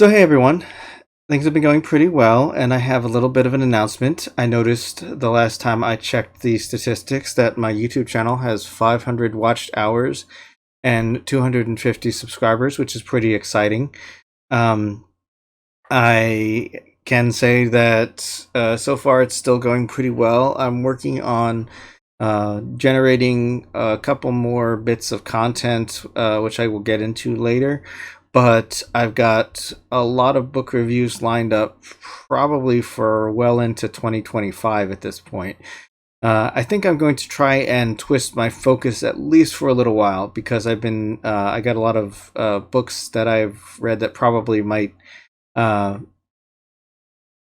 So, hey everyone, things have been going pretty well, and I have a little bit of an announcement. I noticed the last time I checked the statistics that my YouTube channel has 500 watched hours and 250 subscribers, which is pretty exciting. Um, I can say that so far it's still going pretty well. I'm working on generating a couple more bits of content, which I will get into later. But I've got a lot of book reviews lined up, probably for well into 2025 at this point. I think I'm going to try and twist my focus at least for a little while because I got a lot of books that I've read that probably might uh,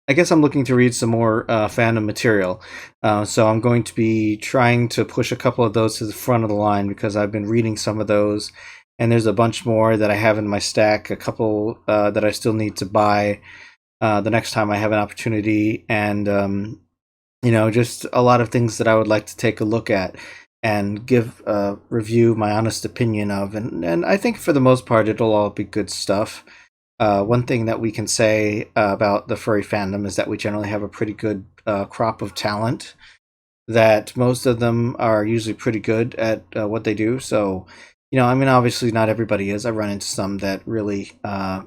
I guess I'm looking to read some more fandom material. So I'm going to be trying to push a couple of those to the front of the line because I've been reading some of those, and there's a bunch more that I have in my stack, a couple that I still need to buy the next time I have an opportunity, and just a lot of things that I would like to take a look at and give a review, my honest opinion of. And I think for the most part, it'll all be good stuff. One thing that we can say about the furry fandom is that we generally have a pretty good crop of talent, that most of them are usually pretty good at what they do. So, I mean, obviously not everybody is. I run into some that really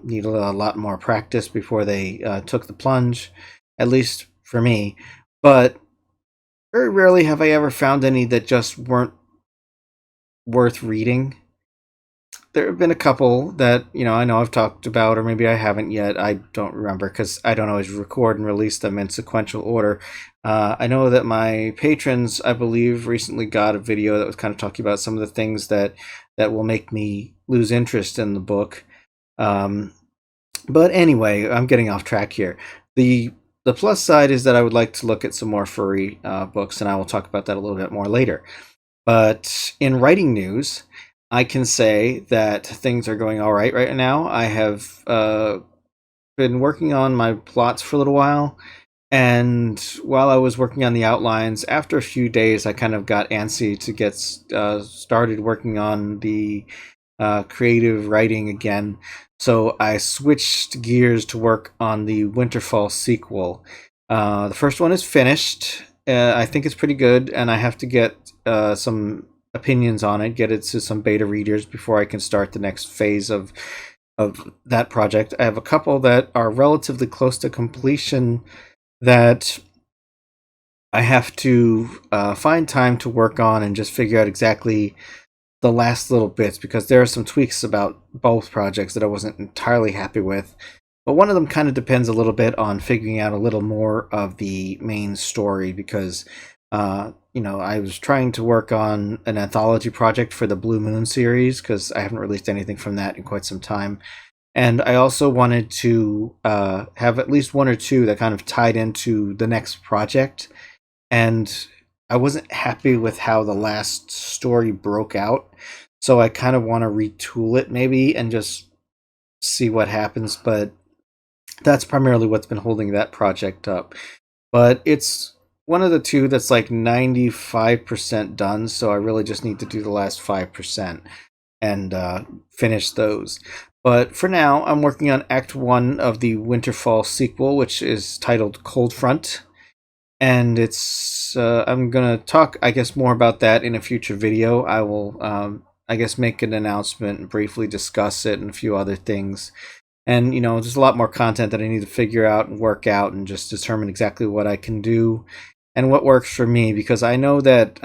need a lot more practice before they took the plunge, at least for me. But very rarely have I ever found any that just weren't worth reading. There have been a couple that I know I've talked about, or maybe I haven't yet. I don't remember because I don't always record and release them in sequential order. I know that my patrons, I believe, recently got a video that was kind of talking about some of the things that will make me lose interest in the book. But anyway, I'm getting off track here. The plus side is that I would like to look at some more furry books, and I will talk about that a little bit more later. But in writing news, I can say that things are going all right now. I have been working on my plots for a little while, and while I was working on the outlines, after a few days, I kind of got antsy to get started working on the creative writing again. So I switched gears to work on the Winterfall sequel. The first one is finished. I think it's pretty good, and I have to get some opinions on it, get it to some beta readers before I can start the next phase of that project. I have a couple that are relatively close to completion that I have to find time to work on and just figure out exactly the last little bits, because there are some tweaks about both projects that I wasn't entirely happy with. But one of them kind of depends a little bit on figuring out a little more of the main story, because I was trying to work on an anthology project for the Blue Moon series because I haven't released anything from that in quite some time. And I also wanted to have at least one or two that kind of tied into the next project. And I wasn't happy with how the last story broke out. So I kind of want to retool it maybe and just see what happens. But that's primarily what's been holding that project up. But it's one of the two that's like 95% done, so I really just need to do the last 5% and finish those. But for now, I'm working on Act 1 of the Winterfall sequel, which is titled Cold Front. And it's I'm going to talk, I guess, more about that in a future video. I will, I guess, make an announcement and briefly discuss it and a few other things. And, there's a lot more content that I need to figure out and work out and just determine exactly what I can do and what works for me, because I know that,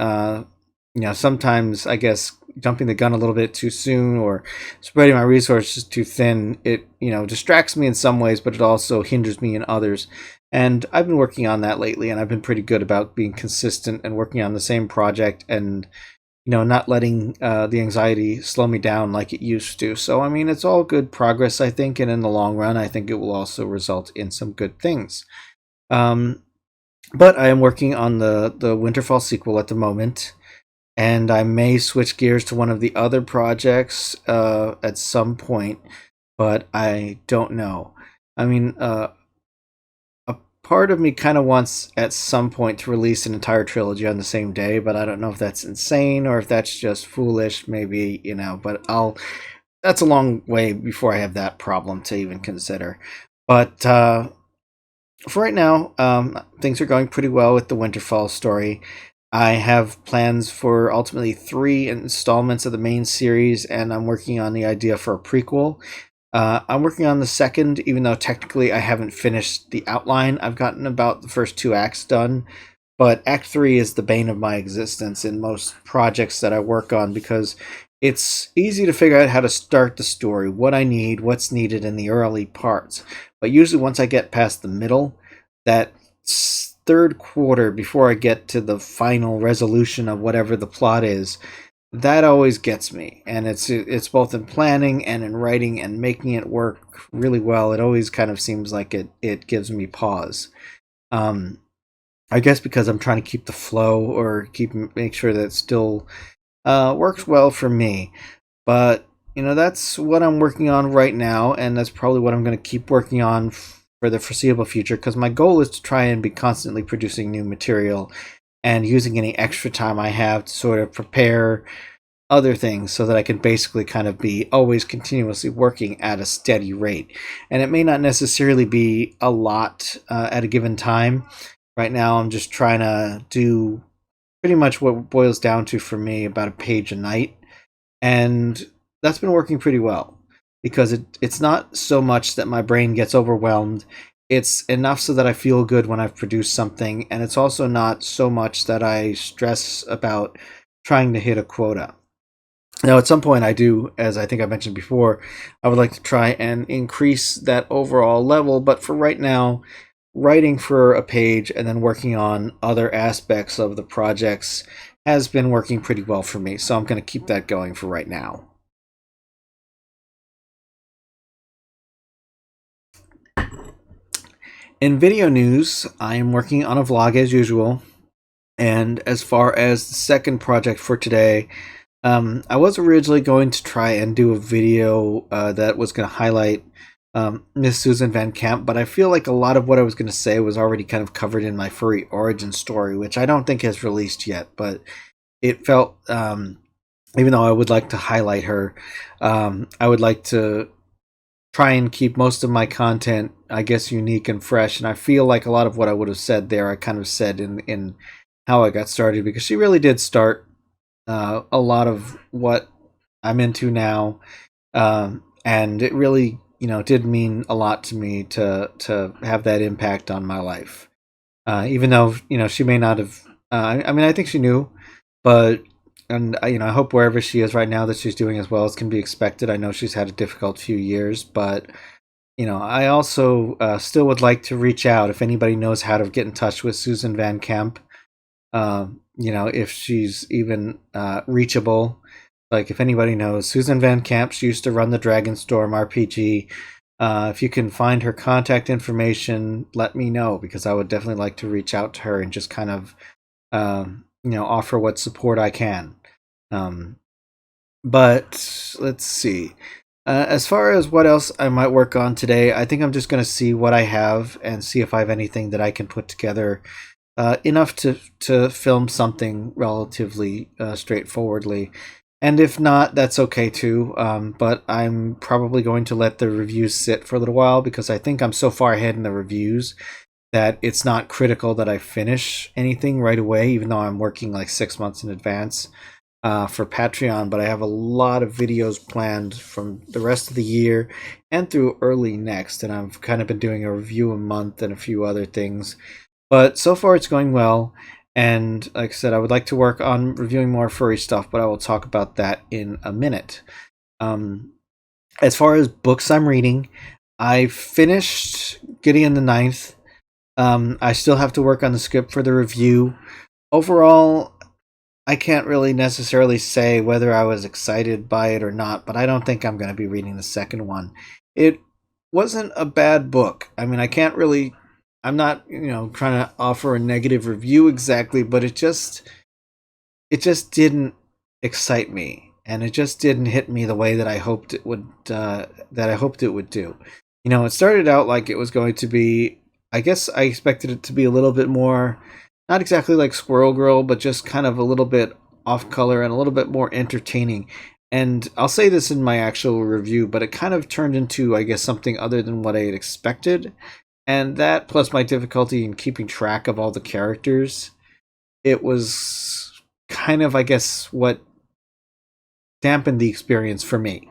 sometimes, I guess, jumping the gun a little bit too soon or spreading my resources too thin, it, distracts me in some ways, but it also hinders me in others. And I've been working on that lately, and I've been pretty good about being consistent and working on the same project and, not letting the anxiety slow me down like it used to. So, I mean, it's all good progress, I think, and in the long run, I think it will also result in some good things. But I am working on the Winterfall sequel at the moment, and I may switch gears to one of the other projects at some point, but I don't know. I mean, a part of me kind of wants at some point to release an entire trilogy on the same day, but I don't know if that's insane or if that's just foolish, maybe, but that's a long way before I have that problem to even consider. But for right now, things are going pretty well with the Winterfall story. I have plans for ultimately 3 installments of the main series, and I'm working on the idea for a prequel. I'm working on the second, even though technically I haven't finished the outline. I've gotten about the first 2 acts done, but Act 3 is the bane of my existence in most projects that I work on because it's easy to figure out how to start the story, what I need, what's needed in the early parts. But usually, once I get past the middle, that third quarter before I get to the final resolution of whatever the plot is, that always gets me. And it's both in planning and in writing and making it work really well. It always kind of seems like it gives me pause. I guess because I'm trying to keep the flow or make sure that it still works well for me. But that's what I'm working on right now, and that's probably what I'm going to keep working on for the foreseeable future, because my goal is to try and be constantly producing new material and using any extra time I have to sort of prepare other things so that I can basically kind of be always continuously working at a steady rate. And it may not necessarily be a lot at a given time. Right now, I'm just trying to do pretty much what boils down to for me about a page a night. And that's been working pretty well because it's not so much that my brain gets overwhelmed. It's enough so that I feel good when I've produced something. And it's also not so much that I stress about trying to hit a quota. Now, at some point, I do, as I think I mentioned before, I would like to try and increase that overall level. But for right now, writing for a page and then working on other aspects of the projects has been working pretty well for me. So I'm going to keep that going for right now. In video news, I am working on a vlog as usual. And as far as the second project for today, I was originally going to try and do a video that was going to highlight Miss Susan Van Camp, but I feel like a lot of what I was going to say was already kind of covered in my furry origin story, which I don't think has released yet, but it felt, even though I would like to highlight her, I would like to try and keep most of my content, I guess, unique and fresh, and I feel like a lot of what I would have said there, I kind of said in how I got started, because she really did start a lot of what I'm into now, and it really did mean a lot to me to have that impact on my life. Even though she may not have. I mean, I think she knew, but I hope wherever she is right now that she's doing as well as can be expected. I know she's had a difficult few years, but I also still would like to reach out if anybody knows how to get in touch with Susan Van Camp. If she's even reachable. Like, if anybody knows, Susan Van Camp, she used to run the Dragonstorm RPG. If you can find her contact information, let me know, because I would definitely like to reach out to her and just kind of, offer what support I can. But let's see. As far as what else I might work on today, I think I'm just going to see what I have and see if I have anything that I can put together enough to film something relatively straightforwardly. And if not, that's okay too. But I'm probably going to let the reviews sit for a little while, because I think I'm so far ahead in the reviews that it's not critical that I finish anything right away, even though I'm working like 6 months in advance for Patreon. But I have a lot of videos planned from the rest of the year and through early next. And I've kind of been doing a review a month and a few other things. But so far it's going well. And like I said, I would like to work on reviewing more furry stuff, but I will talk about that in a minute. As far as books I'm reading, I finished Gideon the Ninth. I still have to work on the script for the review. Overall, I can't really necessarily say whether I was excited by it or not, but I don't think I'm going to be reading the second one. It wasn't a bad book. I mean, I'm not, trying to offer a negative review exactly, but it just didn't excite me, and it just didn't hit me the way that I hoped it would. Do. It started out like it was going to be. I guess I expected it to be a little bit more, not exactly like Squirrel Girl, but just kind of a little bit off color and a little bit more entertaining. And I'll say this in my actual review, but it kind of turned into, I guess, something other than what I had expected. And that, plus my difficulty in keeping track of all the characters, it was kind of, I guess, what dampened the experience for me.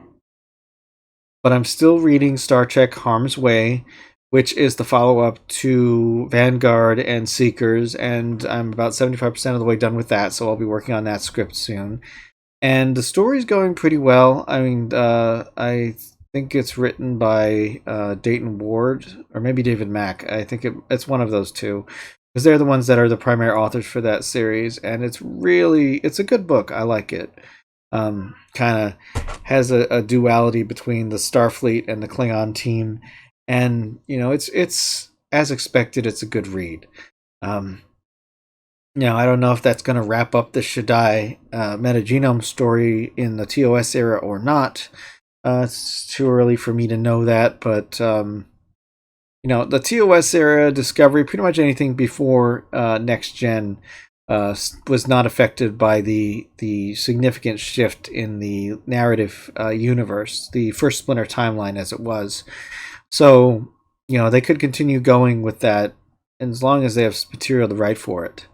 But I'm still reading Star Trek Harm's Way, which is the follow up to Vanguard and Seekers, and I'm about 75% of the way done with that, so I'll be working on that script soon. And the story's going pretty well. I mean, I think it's written by Dayton Ward, or maybe David Mack. I think it's one of those two, because they're the ones that are the primary authors for that series, and it's a good book. I like it. Kind of has a duality between the Starfleet and the Klingon team, and it's as expected. It's a good read. Now, I don't know if that's going to wrap up the Shaddai metagenome story in the TOS era or not. It's too early for me to know that, but the TOS era Discovery, pretty much anything before Next Gen, was not affected by the significant shift in the narrative universe, the first Splinter timeline as it was. So, they could continue going with that as long as they have material to write for it.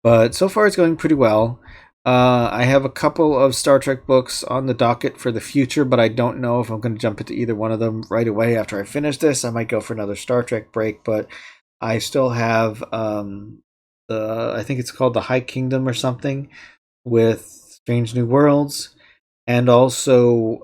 But so far, it's going pretty well. I have a couple of Star Trek books on the docket for the future, but I don't know if I'm going to jump into either one of them right away after I finish this. I might go for another Star Trek break, but I still have I think it's called the High Kingdom or something, with Strange New Worlds, and also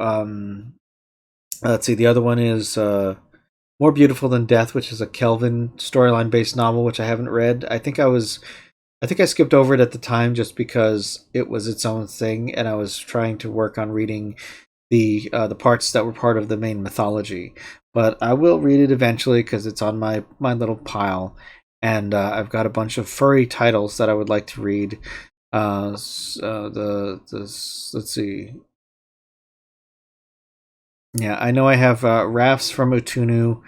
let's see, the other one is More Beautiful Than Death, which is a Kelvin storyline based novel, which I haven't read. I think I skipped over it at the time just because it was its own thing, and I was trying to work on reading the parts that were part of the main mythology. But I will read it eventually because it's on my little pile, and I've got a bunch of furry titles that I would like to read. Let's see. Yeah, I know I have Rafts from Utunu.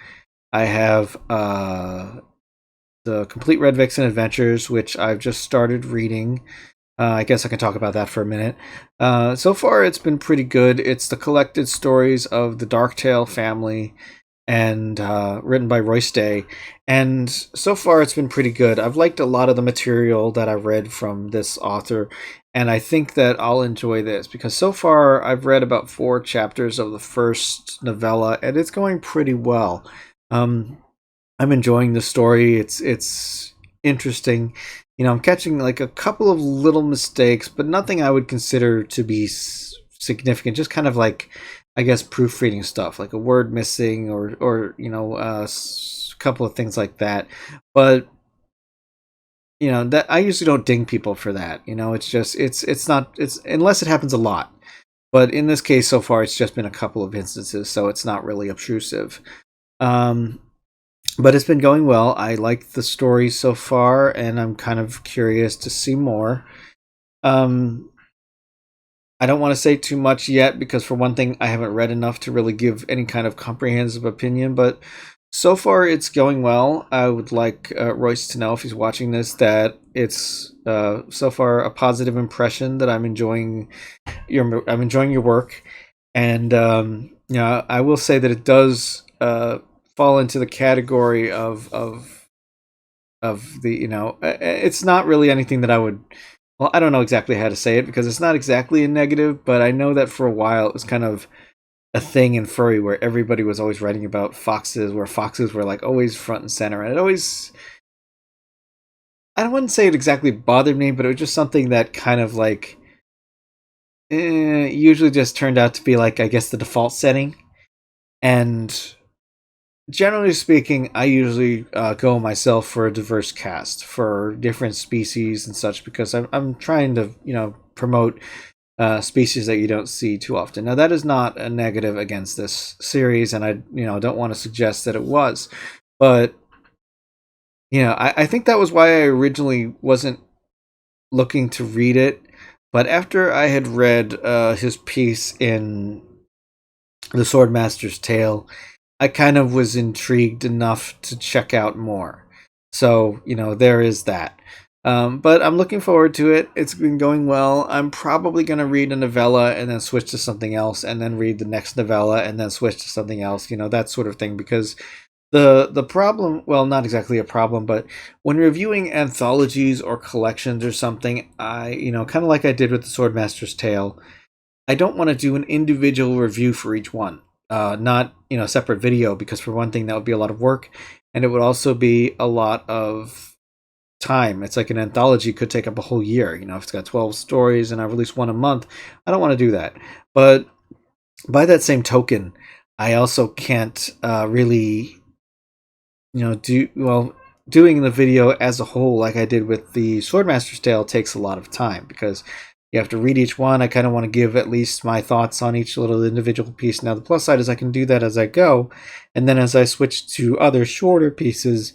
I have the Complete Red Vixen Adventures, which I've just started reading. I guess I can talk about that for a minute. So far, it's been pretty good. It's the collected stories of the Darktail family, and written by Royce Day. And so far, it's been pretty good. I've liked a lot of the material that I've read from this author, and I think that I'll enjoy this because so far I've read about 4 chapters of the first novella, and it's going pretty well. I'm enjoying the story. It's interesting. I'm catching like a couple of little mistakes, but nothing I would consider to be significant. Just kind of like, I guess, proofreading stuff, like a word missing or a couple of things like that. But that I usually don't ding people for that. It's just it's not it's unless it happens a lot. But in this case, so far, it's just been a couple of instances, so it's not really obtrusive. But it's been going well. I like the story so far, and I'm kind of curious to see more. I don't want to say too much yet because, for one thing, I haven't read enough to really give any kind of comprehensive opinion, but so far it's going well. I would like Royce to know, if he's watching this, that it's so far a positive impression, that I'm enjoying your work. And I will say that it does fall into the category of the it's not really anything that I would. Well, I don't know exactly how to say it because it's not exactly a negative, but I know that for a while it was kind of a thing in furry where everybody was always writing about foxes, where foxes were like always front and center, and it always, I wouldn't say it exactly bothered me, but it was just something that kind of like usually just turned out to be like, I guess, the default setting. And generally speaking, I usually go myself for a diverse cast for different species and such, because I'm trying to promote species that you don't see too often. Now, that is not a negative against this series, and I don't want to suggest that it was, but I think that was why I originally wasn't looking to read it. But after I had read his piece in The Swordmaster's Tale, I kind of was intrigued enough to check out more. So, there is that. But I'm looking forward to it. It's been going well. I'm probably going to read a novella and then switch to something else, and then read the next novella and then switch to something else, that sort of thing. Because the problem, well, not exactly a problem, but when reviewing anthologies or collections or something, I, kind of like I did with the Swordmaster's Tale, I don't want to do an individual review for each one. Not, separate video, because for one thing, that would be a lot of work, and it would also be a lot of time. It's like an anthology could take up a whole year. If it's got 12 stories and I release one a month, I don't want to do that. But by that same token, I also can't really, doing the video as a whole, like I did with the Swordmaster's Tale, takes a lot of time, because you have to read each one. I kind of want to give at least my thoughts on each little individual piece. Now, the plus side is I can do that as I go, and then as I switch to other shorter pieces,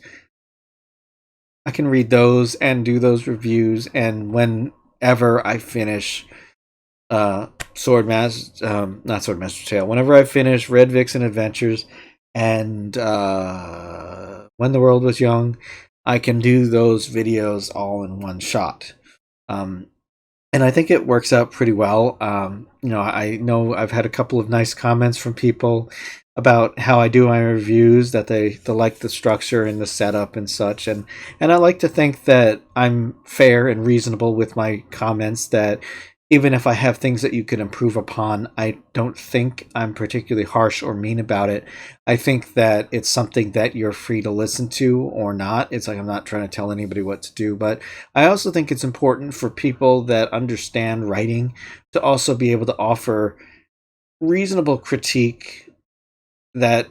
I can read those and do those reviews. And whenever I finish not Swordmaster Tale, whenever I finish Red Vixen Adventures and When the World Was Young, I can do those videos all in one shot. And I think it works out pretty well. I know I've had a couple of nice comments from people about how I do my reviews, that they like the structure and the setup and such. And I like to think that I'm fair and reasonable with my comments, that even if I have things that you could improve upon, I don't think I'm particularly harsh or mean about it. I think that it's something that you're free to listen to or not. It's like I'm not trying to tell anybody what to do, but I also think it's important for people that understand writing to also be able to offer reasonable critique, that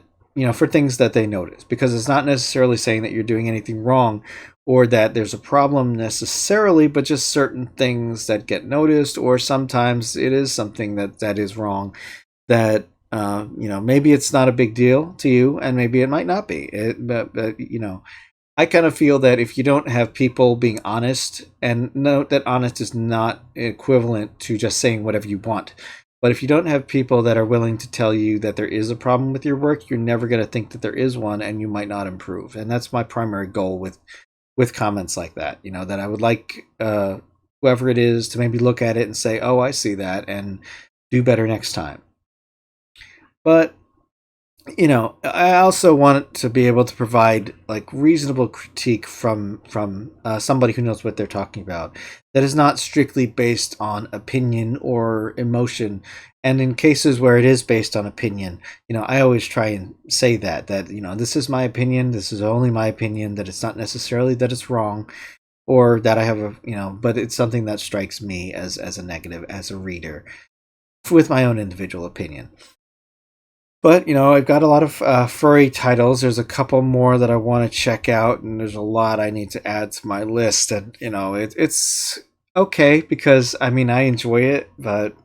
for things that they notice, because it's not necessarily saying that you're doing anything wrong or that there's a problem necessarily, but just certain things that get noticed, or sometimes it is something that is wrong, that maybe it's not a big deal to you, and maybe it might not be but I kind of feel that if you don't have people being honest, and note that honest is not equivalent to just saying whatever you want, but if you don't have people that are willing to tell you that there is a problem with your work, you're never going to think that there is one, and you might not improve. And that's my primary goal with comments like that. That I would like whoever it is to maybe look at it and say, "Oh, I see that," and do better next time. But I also want to be able to provide like reasonable critique from somebody who knows what they're talking about, that is not strictly based on opinion or emotion. And in cases where it is based on opinion, I always try and say that this is my opinion, this is only my opinion, that it's not necessarily that it's wrong, or that I have but it's something that strikes me as a negative as a reader, with my own individual opinion. But, I've got a lot of furry titles. There's a couple more that I want to check out, and there's a lot I need to add to my list. And, it's okay, because, I enjoy it, but,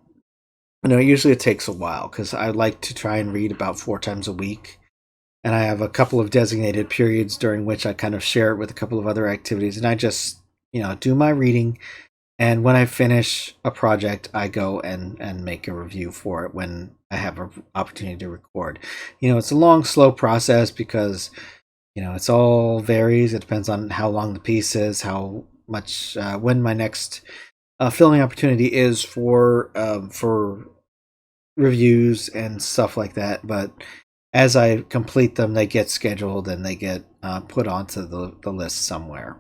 usually it takes a while, because I like to try and read about 4 times a week. And I have a couple of designated periods during which I kind of share it with a couple of other activities. And I just, do my reading. And when I finish a project, I go and make a review for it when I have an opportunity to record. It's a long, slow process, because, it's all varies. It depends on how long the piece is, how much, when my next filming opportunity is for reviews and stuff like that. But as I complete them, they get scheduled and they get put onto the list somewhere.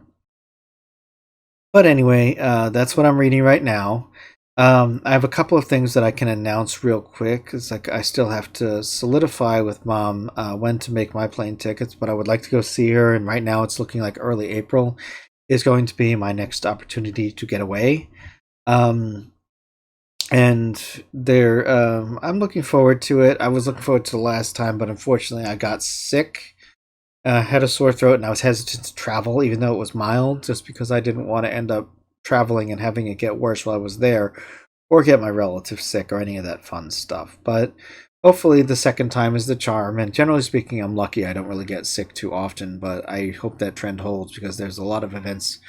But anyway, that's what I'm reading right now. I have a couple of things that I can announce real quick. It's like I still have to solidify with Mom when to make my plane tickets, but I would like to go see her. And right now it's looking like early April is going to be my next opportunity to get away. And there, I'm looking forward to it. I was looking forward to the last time, but unfortunately I got sick. Had a sore throat, and I was hesitant to travel, even though it was mild, just because I didn't want to end up traveling and having it get worse while I was there, or get my relatives sick, or any of that fun stuff. But hopefully the second time is the charm, and generally speaking, I'm lucky. I don't really get sick too often, but I hope that trend holds, because there's a lot of events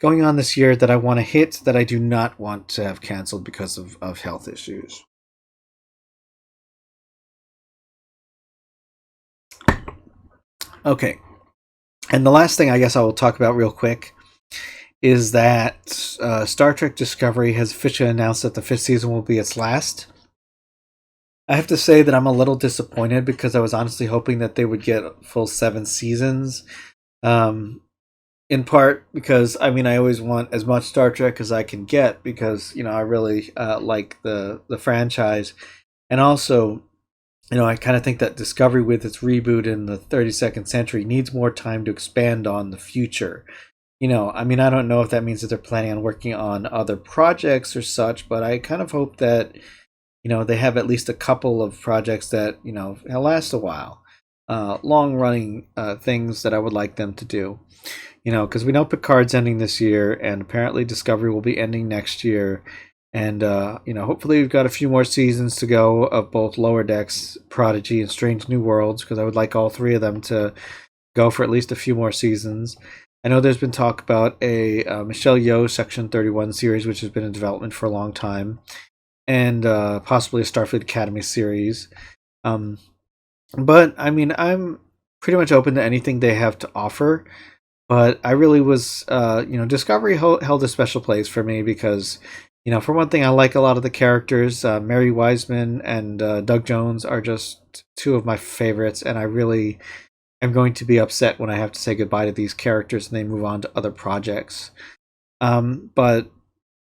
going on this year that I want to hit that I do not want to have canceled because of health issues. Okay. And the last thing I guess I will talk about real quick is that Star Trek Discovery has officially announced that the 5th season will be its last. I have to say that I'm a little disappointed because I was honestly hoping that they would get full 7 seasons. Um, in part because I always want as much Star Trek as I can get because I really like the franchise, and also I kind of think that Discovery, with its reboot in the 32nd century, needs more time to expand on the future. I don't know if that means that they're planning on working on other projects or such, but I kind of hope that they have at least a couple of projects that last a while, long running things that I would like them to do. Because we know Picard's ending this year, and apparently Discovery will be ending next year. And, hopefully we've got a few more seasons to go of both Lower Decks, Prodigy, and Strange New Worlds, because I would like all three of them to go for at least a few more seasons. I know there's been talk about a Michelle Yeoh Section 31 series, which has been in development for a long time, and possibly a Starfleet Academy series. But, I'm pretty much open to anything they have to offer. But I really was, Discovery held a special place for me because, for one thing, I like a lot of the characters. Mary Wiseman and Doug Jones are just two of my favorites, and I really am going to be upset when I have to say goodbye to these characters and they move on to other projects. But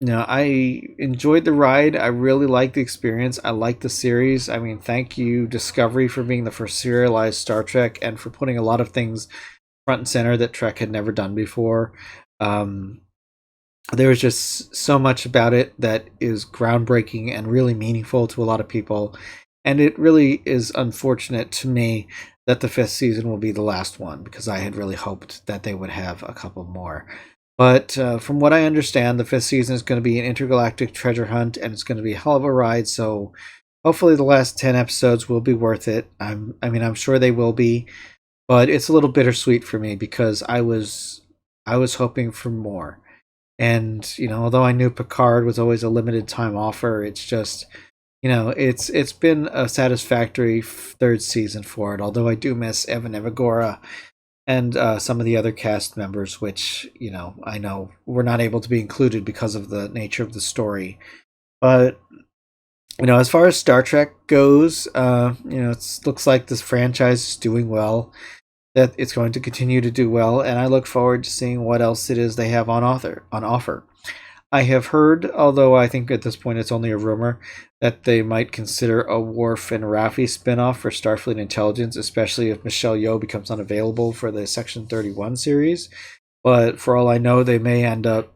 I enjoyed the ride. I really liked the experience. I liked the series. Thank you, Discovery, for being the first serialized Star Trek and for putting a lot of things front and center that Trek had never done before. There was just so much about it that is groundbreaking and really meaningful to a lot of people. And it really is unfortunate to me that the 5th season will be the last one, because I had really hoped that they would have a couple more. But from what I understand, the 5th season is going to be an intergalactic treasure hunt, and it's going to be a hell of a ride. So hopefully the last 10 episodes will be worth it. I'm sure they will be. But it's a little bittersweet for me because I was hoping for more. And, although I knew Picard was always a limited time offer, it's just, it's been a satisfactory 3rd season for it. Although I do miss Evan Evagora and some of the other cast members, which, I know were not able to be included because of the nature of the story. But as far as Star Trek goes, it looks like this franchise is doing well, that it's going to continue to do well, and I look forward to seeing what else it is they have on offer. I have heard, although I think at this point it's only a rumor, that they might consider a Worf and Raffi spinoff for Starfleet Intelligence, especially if Michelle Yeoh becomes unavailable for the Section 31 series. But for all I know, they may end up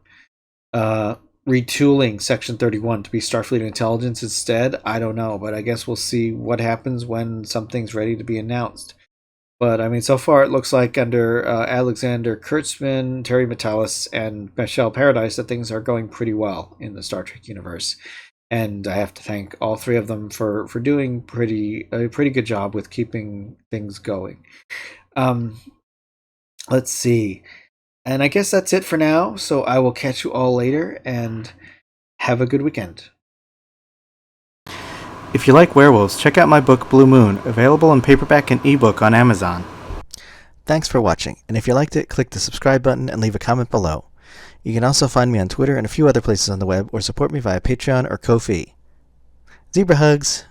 retooling Section 31 to be Starfleet Intelligence instead. I don't know, but I guess we'll see what happens when something's ready to be announced. But so far it looks like under Alexander Kurtzman, Terry Matalas, and Michelle Paradise that things are going pretty well in the Star Trek universe. And I have to thank all three of them for doing a pretty good job with keeping things going. Let's see. And I guess that's it for now. So I will catch you all later, and have a good weekend. If you like werewolves, check out my book Blue Moon, available in paperback and ebook on Amazon. Thanks for watching, and if you liked it, click the subscribe button and leave a comment below. You can also find me on Twitter and a few other places on the web, or support me via Patreon or Ko-fi. Zebra hugs!